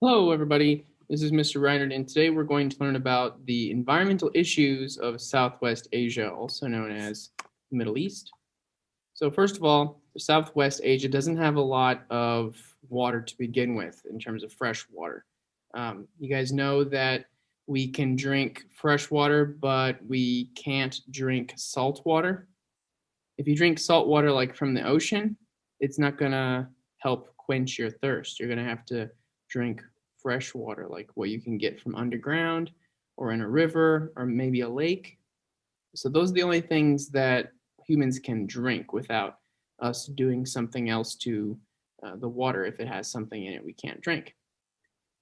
Hello, everybody. This is Mr. Reinert, and today we're going to learn about the environmental issues of Southwest Asia, also known as the Middle East. So first of all, Southwest Asia doesn't have a lot of water to begin with in terms of fresh water. You guys know that we can drink fresh water, but we can't drink salt water. If you drink salt water like from the ocean, it's not going to help quench your thirst. You're going to have to drink fresh water, like what you can get from underground or in a river or maybe a lake. So those are the only things that humans can drink without us doing something else to the water if it has something in it we can't drink.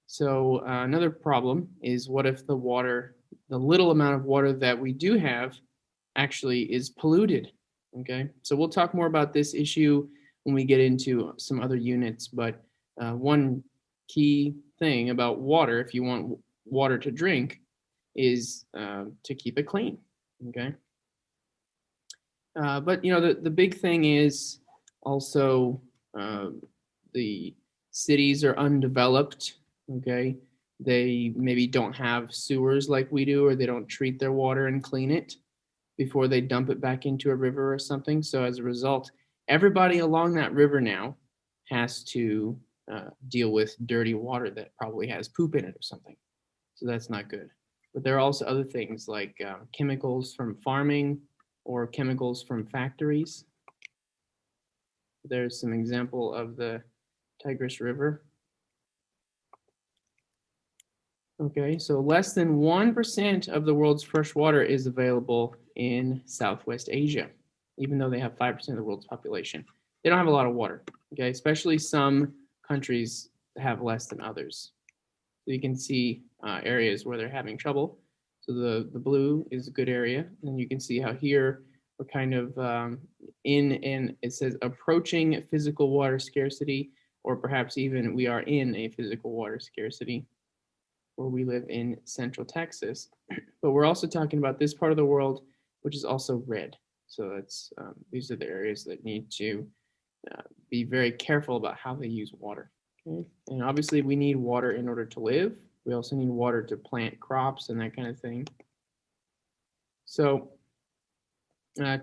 So another problem is, what if the water, the little amount of water that we do have, actually is polluted? Okay, so we'll talk more about this issue when we get into some other units, but one key thing about water, if you want water to drink, is to keep it clean. Okay, but you know the big thing is also the cities are undeveloped. Okay, they maybe don't have sewers like we do, or they don't treat their water and clean it before they dump it back into a river or something. So as a result, everybody along that river now has to deal with dirty water that probably has poop in it or something. So that's not good. But there are also other things like chemicals from farming or chemicals from factories. There's some example of the Tigris River. Okay, so less than 1% of the world's fresh water is available in Southwest Asia, even though they have 5% of the world's population. They don't have a lot of water, okay? Especially some countries have less than others. So you can see areas where they're having trouble. So the blue is a good area. And you can see how here we're kind of it says approaching physical water scarcity, or perhaps even we are in a physical water scarcity where we live in Central Texas. But we're also talking about this part of the world, which is also red. So that's these are the areas that need to be very careful about how they use water. Okay, and obviously we need water in order to live. We also need water to plant crops and that kind of thing. So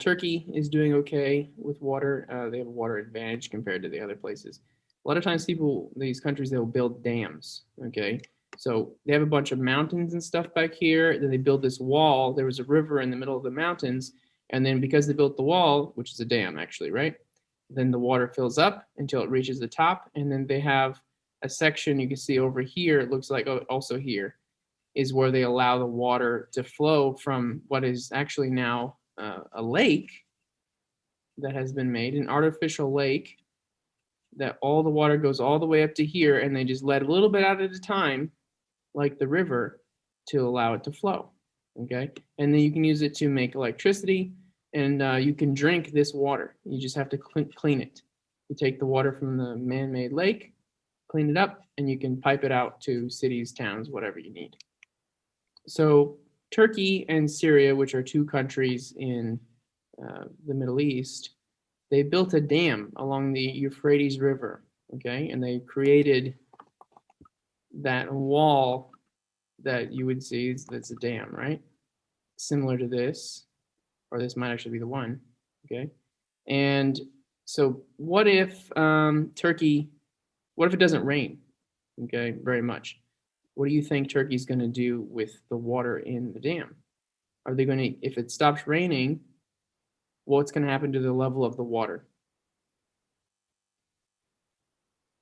Turkey is doing okay with water. They have a water advantage compared to the other places. A lot of times these countries, they'll build dams, okay? So they have a bunch of mountains and stuff back here. Then they build this wall. There was a river in the middle of the mountains. And then because they built the wall, which is a dam actually, right? Then the water fills up until it reaches the top. And then they have a section you can see over here. It looks like also here is where they allow the water to flow from what is actually now a lake that has been made, an artificial lake, that all the water goes all the way up to here, and they just let a little bit out at a time, like the river, to allow it to flow. Okay, and then you can use it to make electricity, and you can drink this water. You just have to clean it. You take the water from the man-made lake, clean it up, and you can pipe it out to cities, towns, whatever you need. So Turkey and Syria, which are two countries in the Middle East, they built a dam along the Euphrates River, okay? And they created that wall that you would see that's a dam, right? Similar to this, or this might actually be the one, okay? And so what if Turkey, what if it doesn't rain, okay, very much? What do you think Turkey's going to do with the water in the dam? Are they going to, if it stops raining, what's going to happen to the level of the water?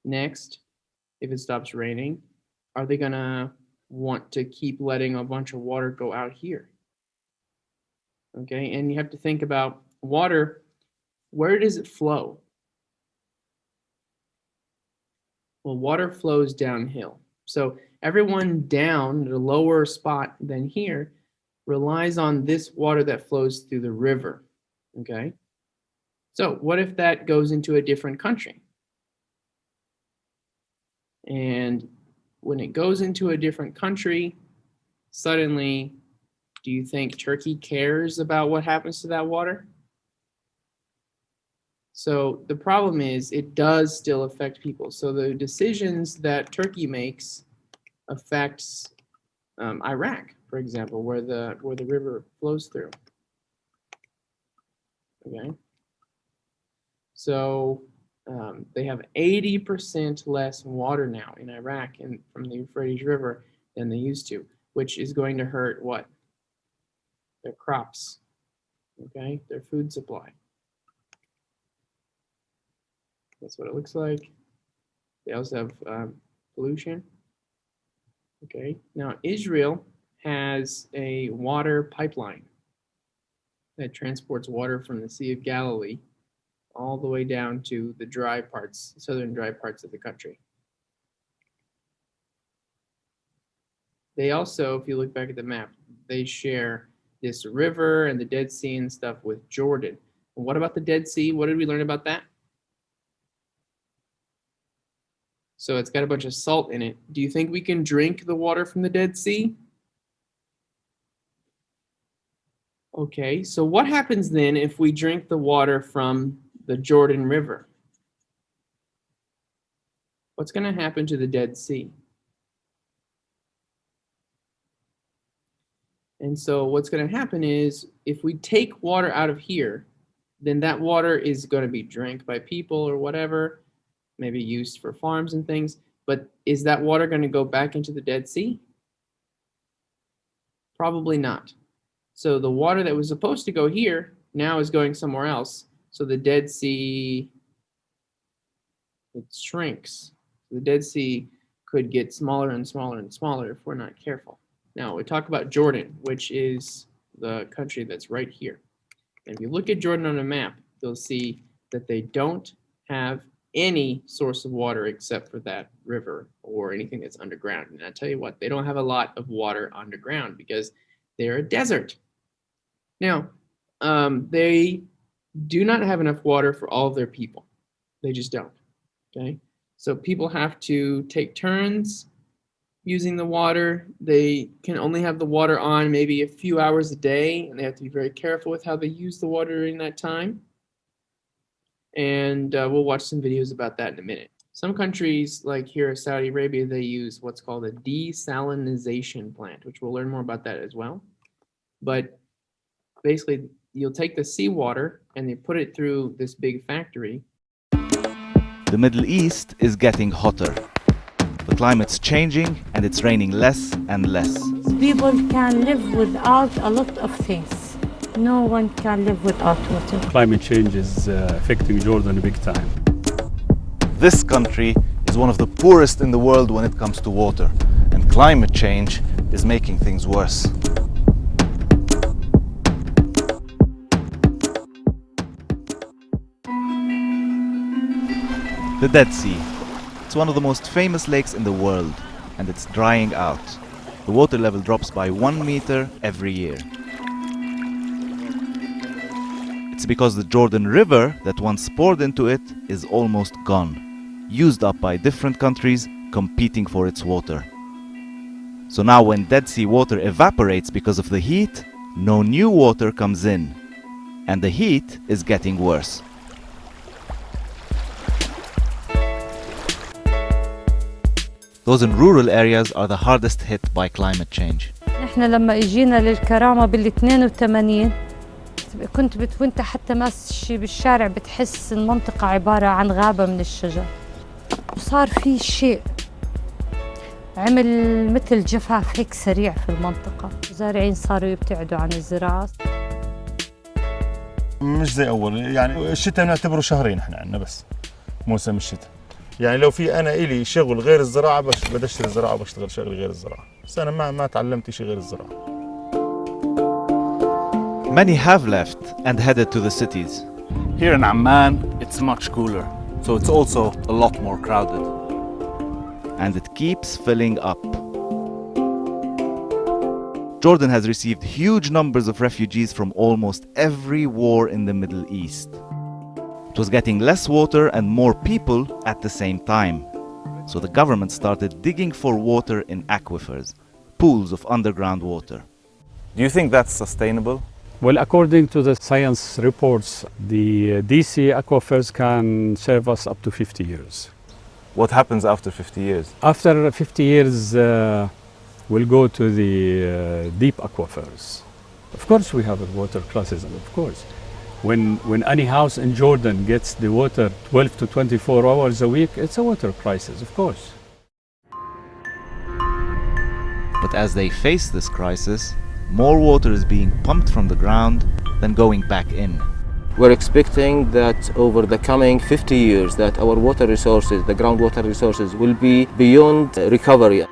Next, if it stops raining, are they going to want to keep letting a bunch of water go out here? Okay, and you have to think about water. Where does it flow? Well, water flows downhill. So everyone down at a lower spot than here relies on this water that flows through the river. Okay, so what if that goes into a different country? And when it goes into a different country, suddenly, do you think Turkey cares about what happens to that water? So the problem is it does still affect people. So the decisions that Turkey makes affects Iraq, for example, where the river flows through. Okay. So they have 80% less water now in Iraq and from the Euphrates River than they used to, which is going to hurt what? Their crops, okay? Their food supply. That's what it looks like. They also have pollution. Okay, now Israel has a water pipeline that transports water from the Sea of Galilee all the way down to the dry parts, southern dry parts of the country. They also, if you look back at the map, they share this river and the Dead Sea and stuff with Jordan. And what about the Dead Sea? What did we learn about that? So it's got a bunch of salt in it. Do you think we can drink the water from the Dead Sea? Okay, so what happens then if we drink the water from the Jordan River? What's going to happen to the Dead Sea? And so what's going to happen is if we take water out of here, then that water is going to be drank by people or whatever, maybe used for farms and things. But is that water going to go back into the Dead Sea? Probably not. So the water that was supposed to go here now is going somewhere else. So the Dead Sea, it shrinks. The Dead Sea could get smaller and smaller and smaller if we're not careful. Now we talk about Jordan, which is the country that's right here. And if you look at Jordan on a map, you'll see that they don't have any source of water except for that river or anything that's underground. And I tell you what, they don't have a lot of water underground because they're a desert. Now, they do not have enough water for all of their people. They just don't. Okay, so people have to take turns using the water. They can only have the water on maybe a few hours a day, and they have to be very careful with how they use the water during that time. And we'll watch some videos about that in a minute. Some countries, like here Saudi Arabia, they use what's called a desalinization plant, which we'll learn more about that as well. But basically, you'll take the seawater and they put it through this big factory. The Middle East is getting hotter. The climate's changing and it's raining less and less. People can live without a lot of things. No one can live without water. Climate change is affecting Jordan big time. This country is one of the poorest in the world when it comes to water, and climate change is making things worse. The Dead Sea. It's one of the most famous lakes in the world, and it's drying out. The water level drops by 1 meter every year. It's because the Jordan River that once poured into it is almost gone, used up by different countries competing for its water. So now when Dead Sea water evaporates because of the heat, no new water comes in, and the heat is getting worse. Those in rural areas are the hardest hit by climate change. نحن لما اجينا للكرامة بال82 كنت وانت حتى ماشي بالشارع بتحس المنطقة عبارة عن غابة من الشجر. وصار في شيء عمل مثل جفاف هيك سريع في المنطقة. الزارعين صاروا يبتعدوا عن الزراعة. مش زي أول، يعني الشتاء نعتبره شهرين احنا عندنا بس موسم الشتاء. يعني لو في أنا إلي شغل غير الزراعة بدي أشتري الزراعة وبشتغل شغل غير الزراعة. بس أنا ما تعلمت شيء غير الزراعة. Many have left and headed to the cities. Here in Amman, it's much cooler, so it's also a lot more crowded. And it keeps filling up. Jordan has received huge numbers of refugees from almost every war in the Middle East. It was getting less water and more people at the same time. So the government started digging for water in aquifers, pools of underground water. Do you think that's sustainable? Well, according to the science reports, the DC aquifers can serve us up to 50 years. What happens after 50 years? After 50 years, we'll go to the deep aquifers. Of course, we have a water crisis, of course. When any house in Jordan gets the water 12 to 24 hours a week, it's a water crisis, of course. But as they face this crisis, more water is being pumped from the ground than going back in. We're expecting that over the coming 50 years that our water resources, the groundwater resources, will be beyond recovery.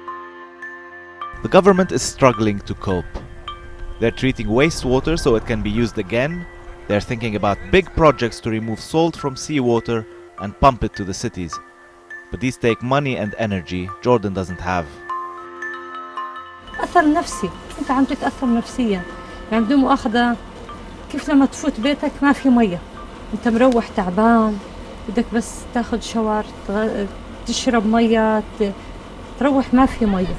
The government is struggling to cope. They're treating wastewater so it can be used again. They're thinking about big projects to remove salt from seawater and pump it to the cities. But these take money and energy Jordan doesn't have. أثر نفسي، أنت عم تتأثر نفسيا، يعني بدون مؤاخذة كيف لما تفوت بيتك ما في مية، أنت مروح تعبان، بدك بس تاخذ شاور، تشرب مية، تروح ما في مية.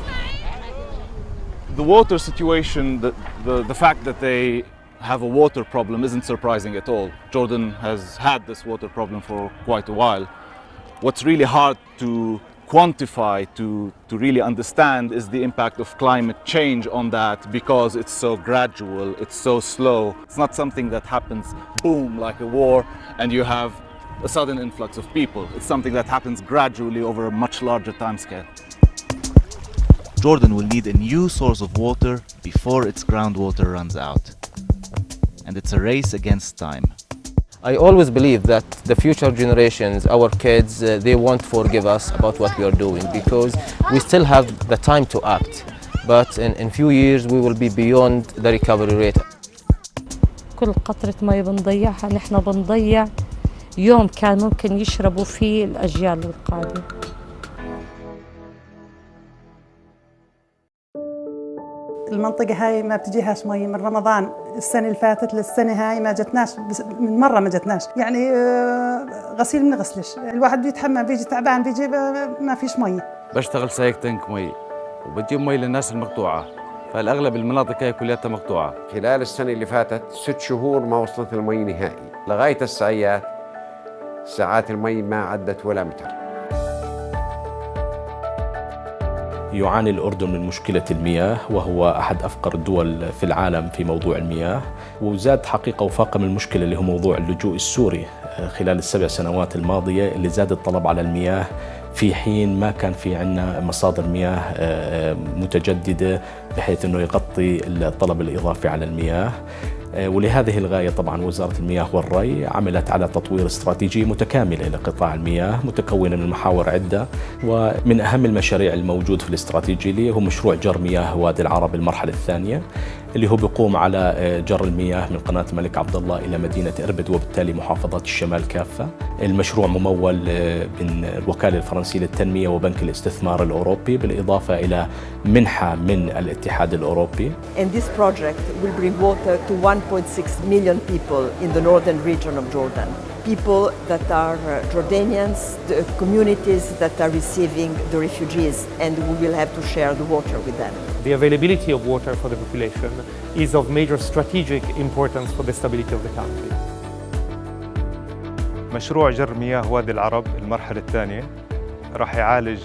The water situation, the fact that they have a water problem isn't surprising at all. Jordan has had this water problem for quite a while. What's really hard to quantify, to really understand, is the impact of climate change on that, because it's so gradual, it's so slow. It's not something that happens boom like a war and you have a sudden influx of people. It's something that happens gradually over a much larger time scale. Jordan will need a new source of water before its groundwater runs out. And it's a race against time. I always believe that the future generations, our kids, they won't forgive us about what we are doing, because we still have the time to act. But in few years we will be beyond the recovery rate. كل قطرة مي بنضيعها، نحن بنضيع يوم كان ممكن يشربوا فيه الأجيال القادمة. المنطقة هاي ما بتجيهاش مي من رمضان السنة اللي فاتت للسنة هاي ما جتناش، من مرة ما جتناش، يعني غسيل ما نغسلش، الواحد بيتحمى بيجي تعبان بيجي ما فيش مي. بشتغل سايق تنك مي وبجيب مي للناس المقطوعة، فالأغلب المناطق هاي كلها مقطوعة. خلال السنة اللي فاتت 6 شهور ما وصلت المي نهائي، لغاية الساعات ساعات المي ما عدت ولا متر. يعاني الأردن من مشكلة المياه، وهو أحد أفقر الدول في العالم في موضوع المياه، وزاد حقيقة وفاقم المشكلة اللي هو موضوع اللجوء السوري خلال ال7 سنوات الماضية، اللي زاد الطلب على المياه في حين ما كان في عنا مصادر مياه متجددة بحيث أنه يغطي الطلب الإضافي على المياه. ولهذه الغاية طبعا وزارة المياه والري عملت على تطوير استراتيجية متكاملة لقطاع المياه متكونة من محاور عدة، ومن أهم المشاريع الموجود في الاستراتيجية اللي هو مشروع جر مياه وادي العرب المرحلة الثانية، اللي هو بيقوم على جر المياه من قناة الملك عبد الله إلى مدينة إربد وبالتالي محافظات الشمال كافة. المشروع ممول من الوكالة الفرنسية للتنمية وبنك الاستثمار الأوروبي، بالإضافة إلى منحة من الاتحاد الأوروبي. And this project will bring water to 1.6 million people in the northern region of Jordan. People that are Jordanians, the communities that are receiving the refugees, and we will have to share the water with them. The availability of water for the population is of major strategic importance for the stability of the country. مشروع جر مياه وادي العرب المرحلة الثانية راح يعالج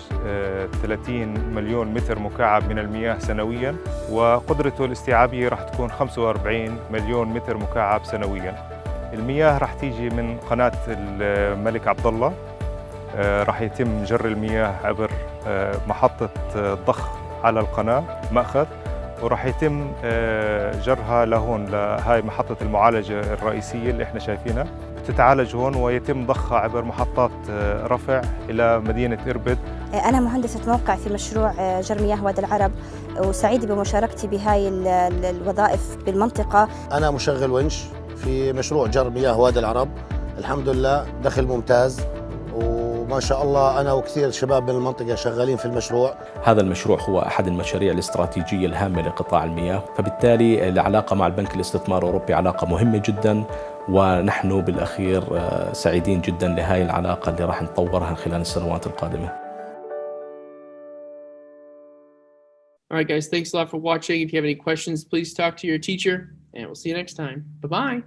30 مليون متر مكعب من المياه سنوياً، وقدرته الاستيعابية راح تكون 45 مليون متر مكعب سنوياً. المياه راح تيجي من قناة الملك عبد الله، راح يتم جر المياه عبر محطة ضخ على القناة مأخذ، وراح يتم جرها لهون لهاي محطة المعالجة الرئيسية اللي احنا شايفينها، تتعالج هون ويتم ضخها عبر محطات رفع إلى مدينة إربد. أنا مهندسة موقع في مشروع جر مياه وادي العرب، وسعيدة بمشاركتي بهاي الوظائف بالمنطقة. أنا مشغل ونش في مشروع جر مياه وادي العرب، الحمد لله دخل ممتاز، وما شاء الله أنا وكثير شباب من المنطقة شغالين في المشروع. هذا المشروع هو أحد المشاريع الاستراتيجية الهامة لقطاع المياه، فبالتالي العلاقة مع البنك الاستثمار الأوروبي علاقة مهمة جدا، ونحن بالأخير سعيدين جدا لهاي العلاقة اللي راح نطورها خلال السنوات القادمة. All right, guys, thanks a lot for watching. If you have any questions, please talk to your teacher. And we'll see you next time. Bye-bye.